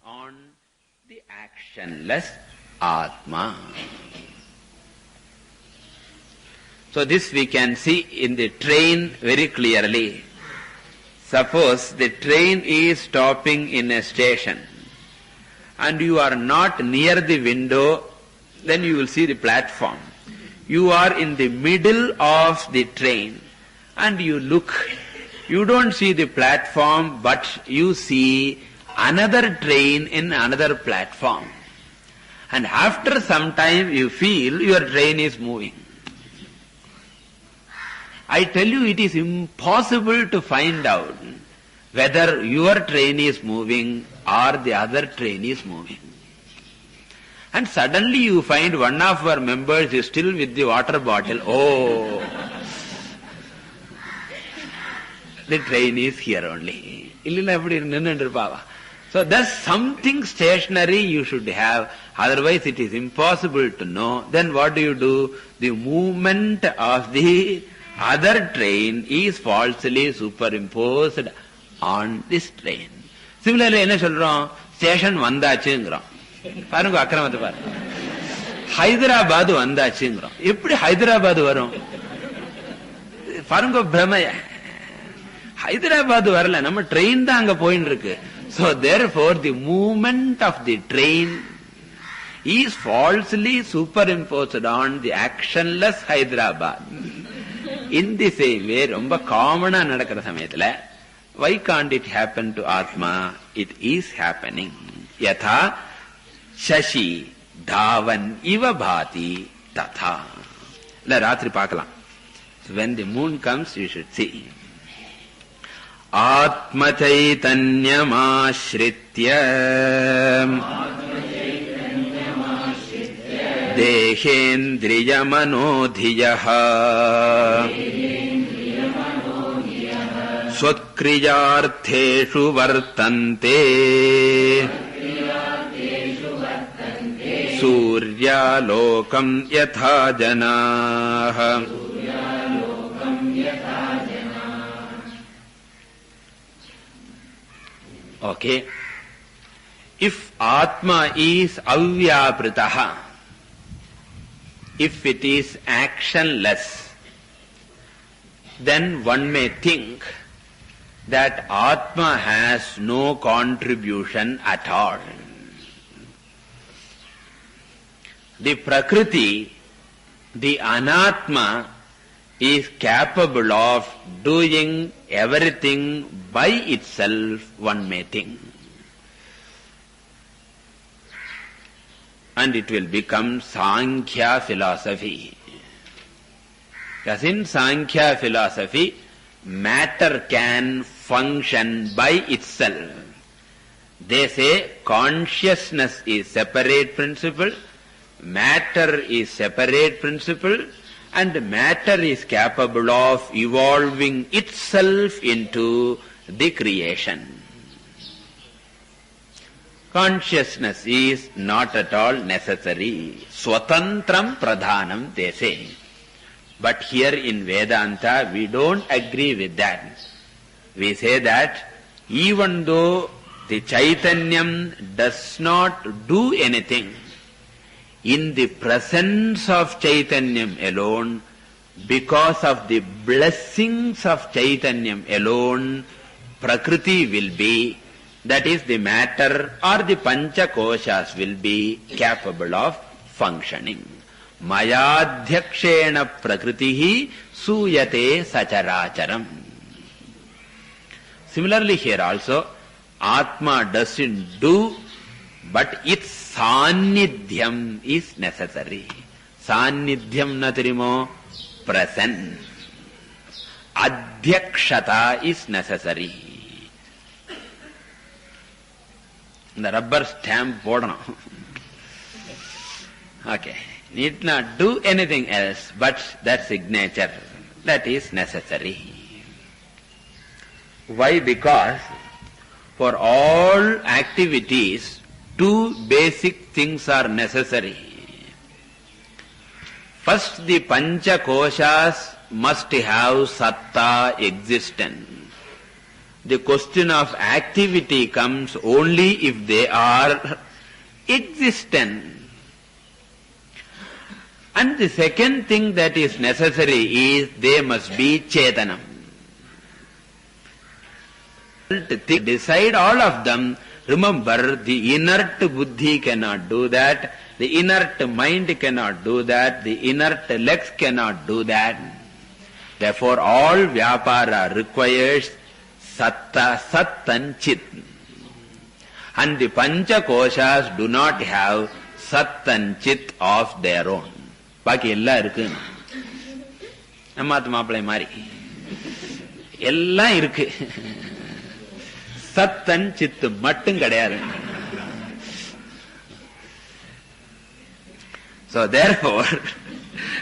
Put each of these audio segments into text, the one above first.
on the actionless atma. So this we can see in the train very clearly. Suppose the train is stopping in a station and you are not near the window, then you will see the platform. You are in the middle of the train and you look. You don't see the platform, but you see another train in another platform. And after some time you feel your train is moving. I tell you, it is impossible to find out whether your train is moving or the other train is moving. And suddenly you find one of our members is still with the water bottle. Oh, the train is here only. So there's something stationary you should have, otherwise it is impossible to know. Then what do? The movement of the other train is falsely superimposed on this train. Similarly, என்ன சொல்றோம்? Station வந்தாச்சுங்கிறோம். பாருங்க அக்கிரமத்தை பாருங்க. ஹைதராபாத் வந்தாச்சுங்கிறோம். எப்படி ஹைதராபாத் வரும்? பாருங்க பிரமைய. ஹைதராபாத் வரல, நம்ம ட்ரெயின் தான் அங்க போயின்னு இருக்கு. So therefore the movement of the train is falsely superimposed on the actionless Hyderabad. In the same way, ரொம்ப காமனா நடக்கிற சமயத்துல, why can't it happen to Atma? It is happening. Yatha shashi dhavan iva bhati tatha. இல்ல ராத்திரி பார்க்கலாம். When the moon comes, you should see. Atma chaitanyamashritya dehendriyamanodhiyaha svakriyartheshu vartante suryalokam yatha janaha. Okay. If Atma is avyapritaha, if it is actionless, then one may think that Atma has no contribution at all. The Prakriti, the Anatma, is capable of doing everything by itself, one may think. And it will become Sankhya philosophy. Because in Sankhya philosophy, matter can function by itself. They say consciousness is separate principle, matter is separate principle, and matter is capable of evolving itself into the creation. Consciousness is not at all necessary. Swatantram pradhanam, they say. But here in Vedanta, we don't agree with that. We say that even though the Chaitanyam does not do anything, in the presence of Chaitanyam alone, because of the blessings of Chaitanyam alone, Prakriti will be, that is the matter or the Pancha Koshas will be capable of functioning. Mayadhyakshena Prakritihi suyate sacharacharam. Similarly here also, Atma doesn't do, but its sannidhyam is necessary. Sannidhyam natirimo, present. Adhyakshata is necessary. The rubber stamp போடணும். Okay. Need not do anything else, but that signature, that is necessary. Why? Because for all activities, two basic things are necessary. First, the Pancha Koshas must have satta existence. The question of activity comes only if they are existent. And the second thing that is necessary is they must be chetanam. To decide all of them, remember the inert buddhi cannot do that, the inert mind cannot do that, the inert legs cannot do that. Therefore all vyapara requires satta, sat and chit. And the pancha koshas do not have sat and chit of their own. Baki ella irukku. Nammathu maappalai mari. Ella irukku. Sat and chit mattum kadayadu. So therefore,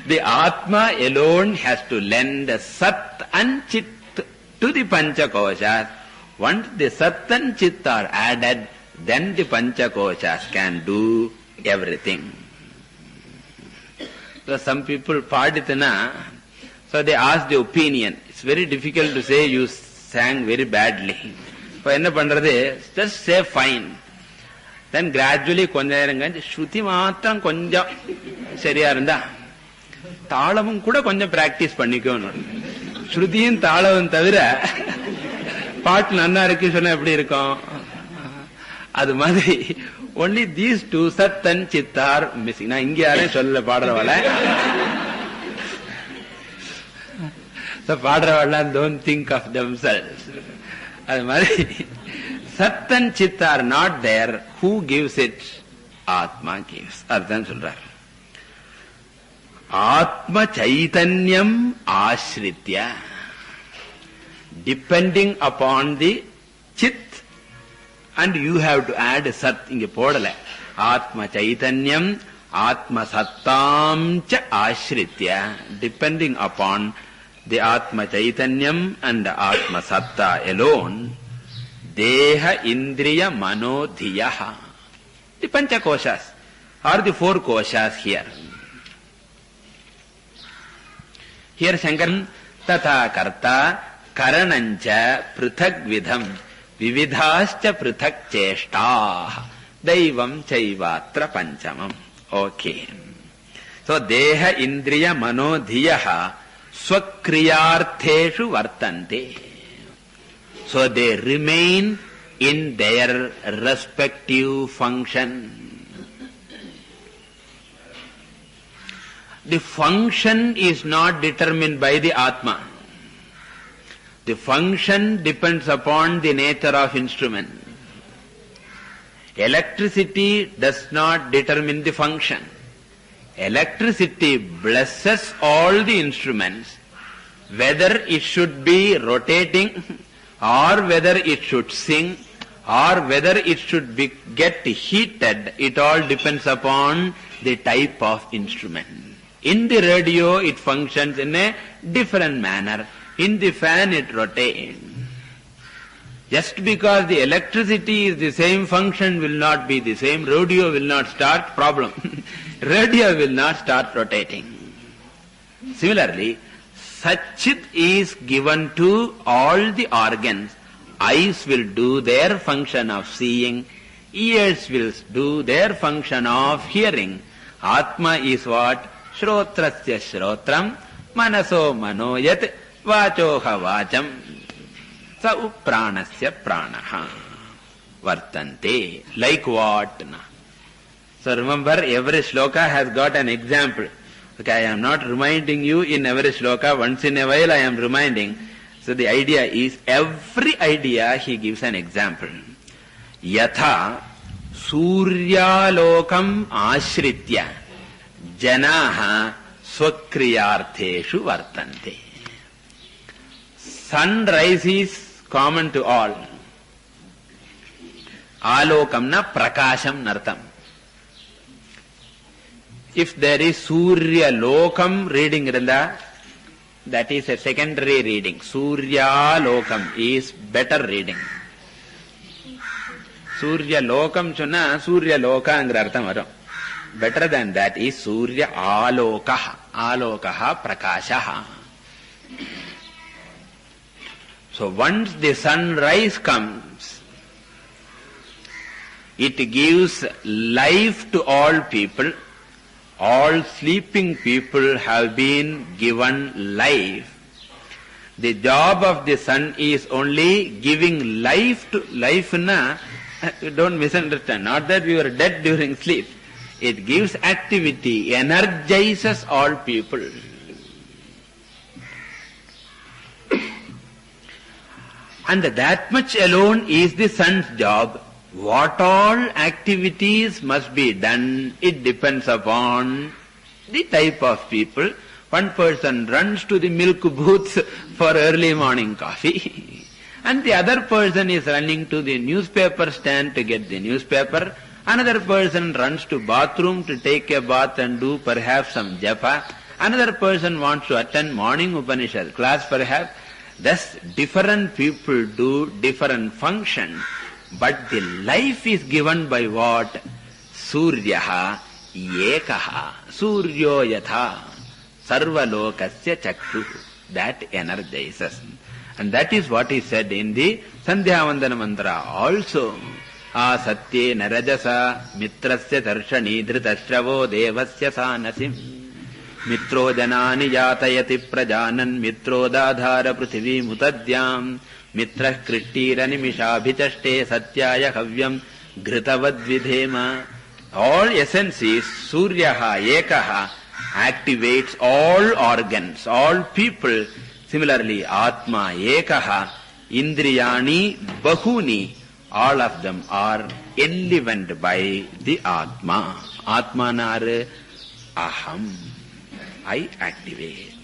the atma alone has to lend sat and chit to the pancha koshas. Once the sat and chit are added, then the pancha koshas can do everything. So some people paditana, so they ask the opinion. It's very difficult to say you sang very badly. So enna pandrathu, just say fine. Then gradually konja neram kanchi shruti maatram konjam seriya irundha taalavum kuda konjam practice pannikonu. Shrutiyum taalavum thavira paattu nanna irukku sonna eppadi irukum. Adu madri only these two sat and chit are missing. Na inge yaare solla paadaravala. So paadaravala don't think of themselves. Adu madri sat and chit are not there. Who gives it? Atma gives. Ardhan solrar. Atma chaitanyam ashritya. Depending upon the chit, and you have to add sat inge podala. Atma chaitanyam, atma sattam cha ashritya. Depending upon the atma chaitanyam and the atma satta alone, deha indriya mano dhiyaha. The pancha koshas or the four koshas here. Here Shankaran tatha karta karanancha prithak vidham vividhascha prithak cheshta daivam chaivatra panchamam. Okay. So deha indriya mano dhiyaha swakriyartheshu vartante. So they remain in their respective function. The function is not determined by the Atma. The function depends upon the nature of instrument. Electricity does not determine the function. Electricity blesses all the instruments, whether it should be rotating, or whether it should sing, or whether it should get heated. It all depends upon the type of instrument. In the radio, it functions in a different manner. In the fan, it rotates. Just because the electricity is the same, function will not be the same. Radio will not start, problem. Radio will not start rotating. Similarly, Satchit is given to all the organs. Eyes will do their function of seeing. Ears will do their function of hearing. Atma is what? Shrotrasya shrotram, manaso manoyat, vachoha vacham, sa pranasya pranaha. Vartante. Like what? So remember, every shloka has got an example. Okay, I am not reminding you in every shloka. Once in a while I am reminding. So the idea is, every idea he gives an example. Yatha suryalokam ashritya janaha swakriyartheshu vartante. Sunrise is common to all. Alokam na prakasham nartam. If there is Surya Lokam reading irunda, that is a secondary reading. Surya Lokam is better reading. Surya Lokam chonna Surya Loka angra artham varum. Better than that is Surya Alokaha. Alokaha Prakashaha. So once the sunrise comes, it gives life to all people. All sleeping people have been given life. The job of the sun is only giving life to life. Don't misunderstand. Not that we were dead during sleep. It gives activity, energizes all people. And that much alone is the sun's job. What all activities must be done, it depends upon the type of people. One person runs to the milk booths for early morning coffee, and the other person is running to the newspaper stand to get the newspaper. Another person runs to bathroom to take a bath and do perhaps some japa. Another person wants to attend morning Upanishad class perhaps. Thus different people do different function, but the life is given by what? Suryaha ekaha, suryo yatha, sarvalokasya chakshu. That energizes. And that is what is said in the Sandhyavandana mantra also. Asatye narajasa mitrasya darshani dhritashravo devasya sanasim. Mitro janani yatayati prajanan mitro dadhara prithvi mutadyam mitra krishtira nimishabhichaste satyaya havyam gritavad vidhema. All essence is Suryaha ekaha activates all organs, all people. Similarly, Atma ekaha indriyani bahuni, all of them are enlivened by the Atma. Atma nar aham, I activate.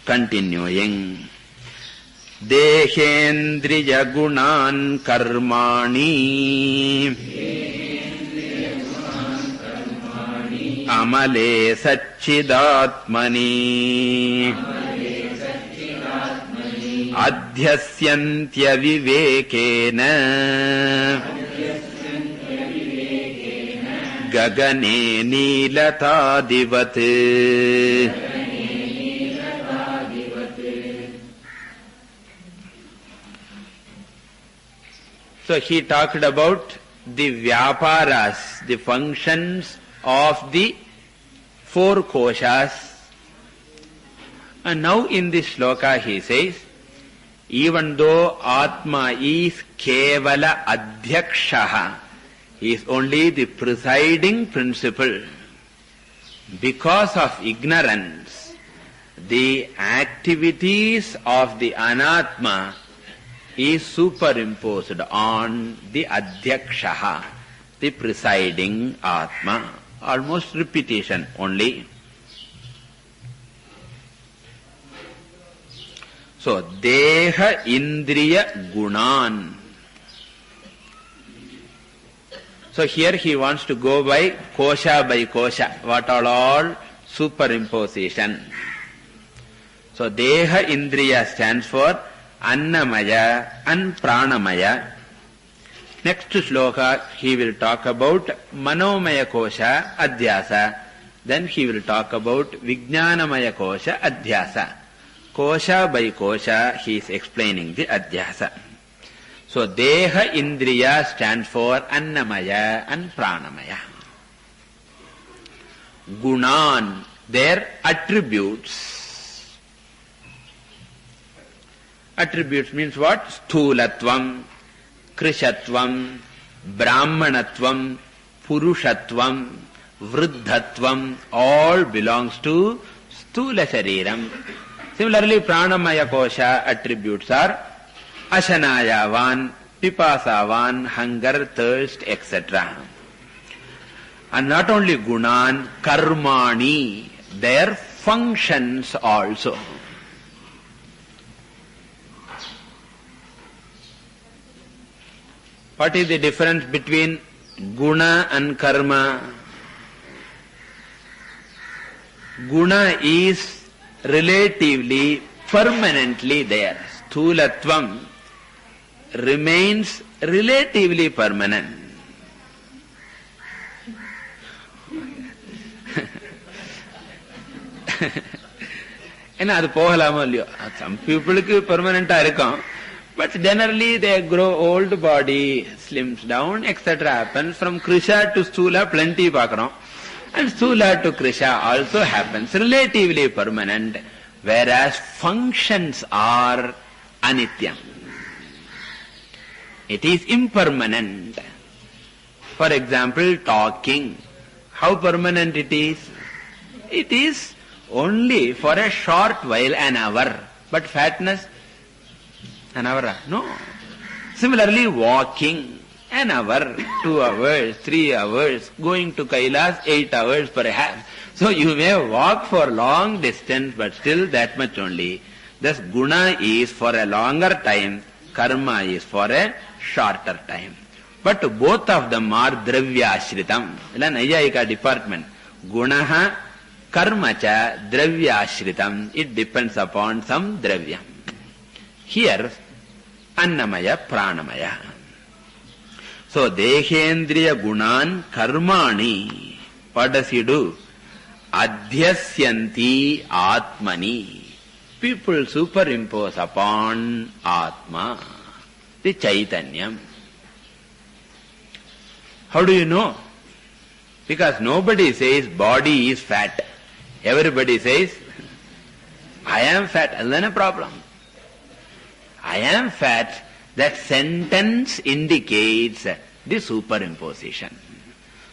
Continuing. Dehendriya gunan karmani amale satchidatmani adhyasyantya vivekena gagane nilatadivat. So he talked about the vyaparas, the functions of the four koshas. And now in this shloka he says, even though Atma is kevala adhyakshaha, he is only the presiding principle, because of ignorance, the activities of the anatma is superimposed on the adhyakshaha, the presiding atma. Almost repetition only. So, deha indriya gunan. So here he wants to go by kosha, what all superimposition. So deha indriya stands for annamaya and pranamaya. Next shloka he will talk about manomaya kosha adhyasa. Then he will talk about vijnanamaya kosha adhyasa. Kosha by kosha he is explaining the adhyasa. So deha indriya stands for annamaya and pranamaya. Gunan, their attributes. Attributes means what? Sthulatvam, krishatvam, brahmanatvam, purushatvam, vruddhatvam, all belongs to sthula shariram. Similarly, pranamaya kosha attributes are ashanayavan, pipasavan, hunger, thirst, etc. And not only gunan, karmani, their functions also. What is the difference between guna and karma? Guna is relatively permanently there. Sthulatvam remains relatively permanent. ஏன்னா அது போகலாமோ இல்லையோ. Some பீப்புளுக்கு பெர்மனண்டா இருக்கும். But generally they grow old, body slims down, etc. happens. From Krisha to Stula plenty paakrom. And Stula to Krisha also happens. Relatively permanent. Whereas functions are anityam. It is impermanent. For example, talking. How permanent it is? It is only for a short while, an hour. But fatness? An hour? No. Similarly, walking, an hour, 2 hours, 3 hours, going to Kailas, 8 hours perhaps. So you may walk for long distance, but still that much only. Thus guna is for a longer time, karma is for a shorter time. But both of them are dravya-ashritam. Ila Nayayika department. Gunaha, karma-cha, dravya-ashritam. It depends upon some dravya. Here, annamaya, pranamaya. So, dehendriya gunan karmani. What does he do? Adhyasyanti atmani. People superimpose upon atma, the chaitanyam. How do you know? Because nobody says body is fat. Everybody says, I am fat. And then a problem. I am fat. That sentence indicates the superimposition.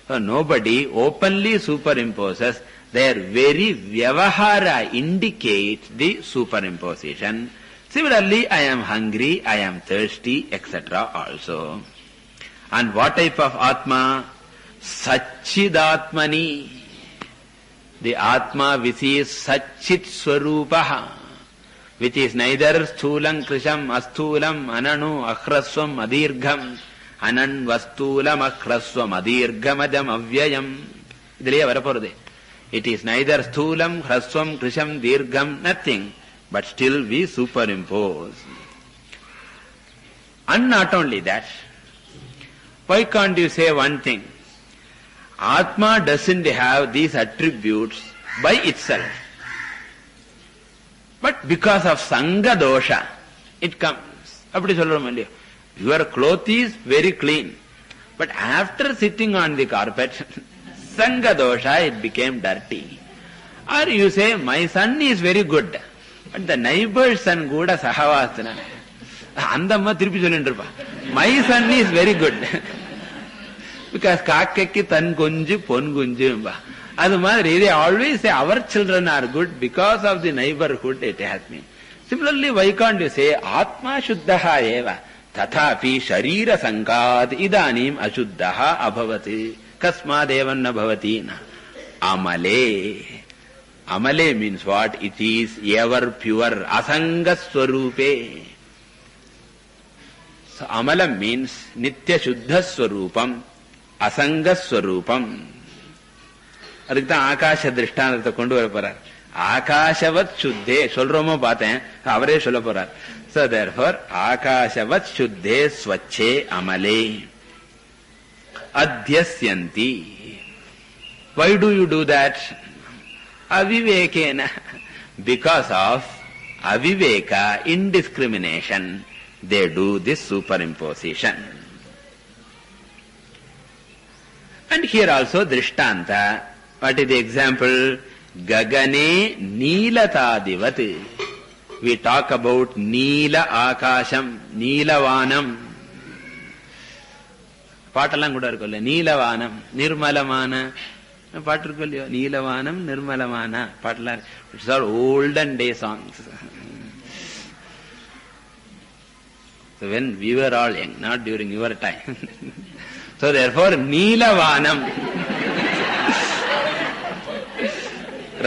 So nobody openly superimposes. Their very vyavahara indicates the superimposition. Similarly, I am hungry, I am thirsty, etc. also. And what type of atma? Satchidatmani. The atma which is Satchit Swarupaha, which is neither sthulam, krisham, asthulam, ananu, akhrasvam, adirgham, anan vastulam, akhrasvam, adirghamadam, avyayam. Idhiliye varaporudhe. It is neither sthulam, hrasvam, krisham, dirgham, nothing. But still we superimpose. And not only that, why can't you say one thing? Atma doesn't have these attributes by itself. But because of sanga dosha, it comes. Appadi solrom illiyo. Your cloth is very clean. But after sitting on the carpet, sanga dosha, it became dirty. Or you say, my son is very good. But the neighbor's son kuda sahavasana. Andamma thirupi sollindrupa. My son is very good. Because kakkekki tan gunju pon gunju. Adu madri, they always say our children are good because of the neighborhood it has been. Similarly, why can't you say atma shuddhaha eva tathapi sharira sankat idanim ashuddhaha abhavati kasmad evanna bhavati na. Amale. Amale means what? It is ever pure, asanga swarupe. So amala means nitya shuddha swarupam, asanga swarupam. அதுக்கு தான் ஆகாச திருஷ்டாந்தத்தை கொண்டு வர போறார். ஆகாசவத் சுத்தே சொல்றோமோ பார்த்தேன், அவரே சொல்ல போறார். So therefore, ஆகாசவத் சுத்தே ஸ்வச்சே அமலே அத்யஸ்யந்தி. Why do you do that? Avivekena. Because of aviveka, indiscrimination, they do this superimposition. And here also drishtanta. What is the example? Gagane neelatadivat. We talk about neela akasham, neelavanam. பாட்டெல்லாம் கூட இருக்குல்ல, நீலவானம் நிர்மலமான பாட்டு இருக்கு இல்லையோ, நீலவானம் நிர்மலமான பாட்டெல்லாம். It's all olden day songs. So when we were all young, not during your time. So therefore, neelavanam.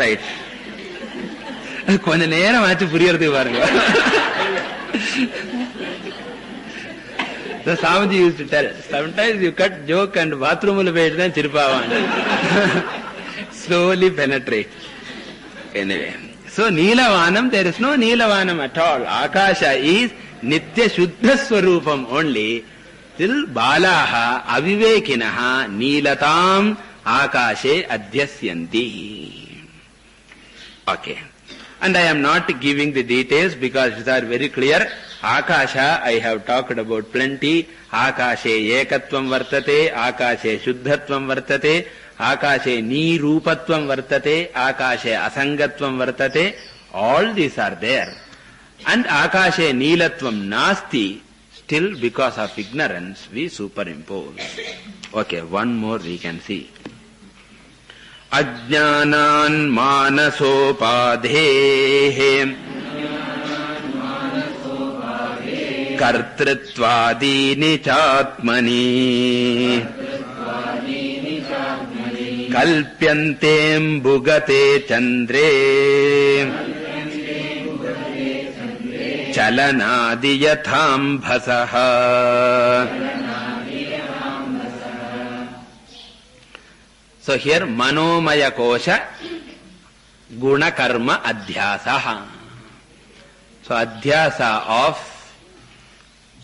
Right. கொஞ்ச நேரம் ஆச்சு புரியறதுக்கு பாருங்க. The Swamiji used to tell, sometimes you cut joke and bathroom will wait then chirpavan. Slowly penetrate. Anyway. So Neelavanam, there is no Neelavanam at all. Akasha is Nitya Shuddha Swarupam only. Till Balaha Avivekinaha Neelatam Akashe Adhyasyanti. Okay. And I am not giving the details because these are very clear. Akasha, I have talked about plenty. Akashe ekatvam vartate, Akashe shuddhatvam vartate, Akashe nirupatvam vartate, Akashe asangatvam vartate. All these are there. And Akashe nilatvam nasti, still because of ignorance we superimpose. Okay, one more we can see. Ajnanan manasopadhehe kartritvadini chatmani kalpyantem bhugate chandre chalanadi yatham bhasaha. So here manomaya kosha guna karma adhyasa. So adhyasa of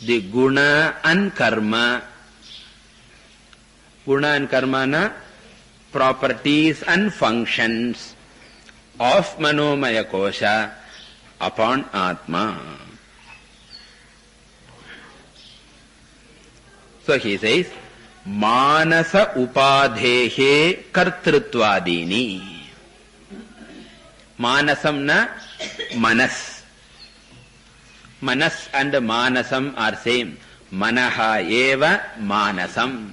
the guna and karma na properties and functions of manomaya kosha upon atma. So he says manasa upadhehe kartritvadini. Manasam na manas. Manas and manasam are same. Manaha eva manasam.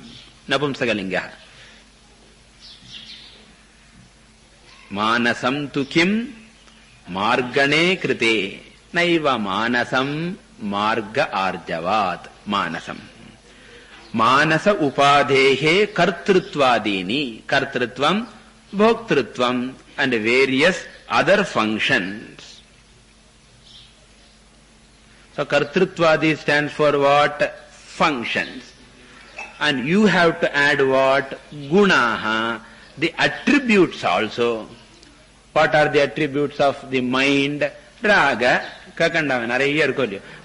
Napumsakalinga. Manasam tu kim margane krite. Naiva manasam marga arjavat. Manasam. Manasa upadhehe kartritvadini. Kartritvam, bhoktritvam and various other functions. So kartritvadi stands for what? Functions. And you have to add what? Gunaha. The attributes also. What are the attributes of the mind? Raga, kakandavana,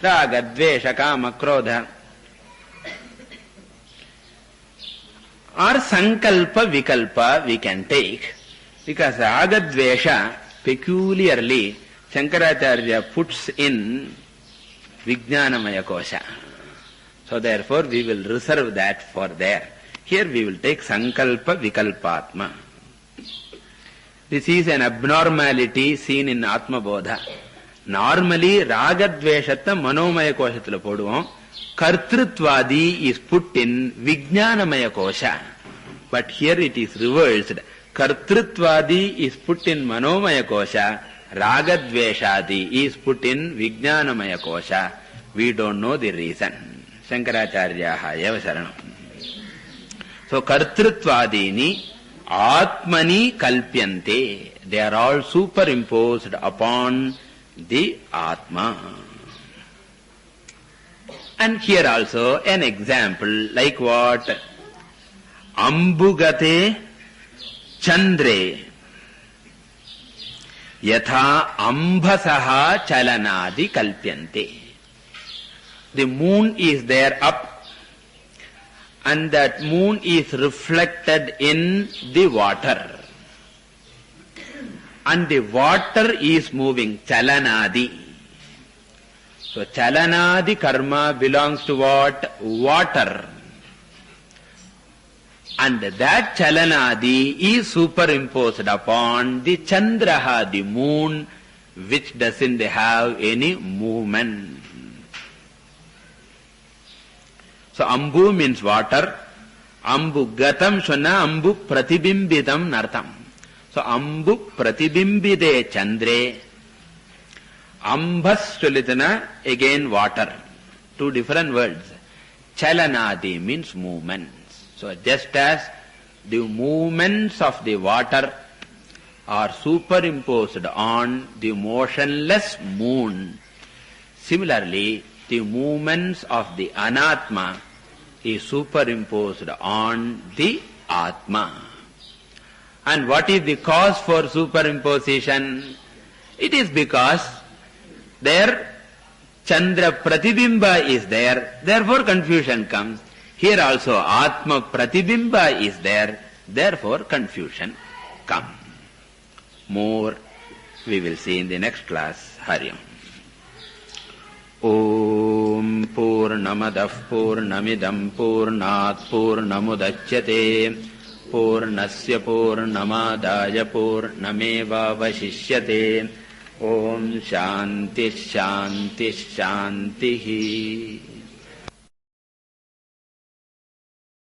raga, dvesha, kama, krodha. Or sankalpa, vikalpa we can take. Because raga, dvesha peculiarly Shankaracharya puts in Vijnanamaya kosha. So therefore we will reserve that for there. Here we will take sankalpa, vikalpatma. This is an abnormality seen in Atmabodha. Normally ragadveshatta manomaya koshatula poduvom. Kartritvadi is put in Vijnanamaya kosha. But here it is reversed. Kartritvadi is put in Manomaya kosha. Ragadveshadi is put in Vijnanamaya kosha. We don't know the reason. Shankaracharyaha eva sharanam. So kartritvadini atmani kalpyante. They are all superimposed upon the atma. And here also an example like what? Ambugate chandre yatha ambhasaha chalanadi kalpyante. The moon is there up and that moon is reflected in the water. And the water is moving, chalanadi. So chalanadi karma belongs to what? Water. And that chalanadi is superimposed upon the chandraha, the moon, which doesn't have any movement. So ambu means water. Ambu gatam shona ambu pratibimbitam nartam. So ambu pratibimbide chandre. Ambhas Chulitana, again water. Two different words. Chalanadi means movements. So just as the movements of the water are superimposed on the motionless moon, similarly the movements of the anatma is superimposed on the atma. And what is the cause for superimposition? It is because there Chandra Pratibimba is there, therefore confusion comes. Here also Atma Pratibimba is there, therefore confusion comes. More. We will see in the next class. Hari Om. Om Purnamadah Purnamidam Purnat Purnamudachyate Purnasya Purnamadaya Purnamevavashishyate. Om Shanti Shanti Shanti.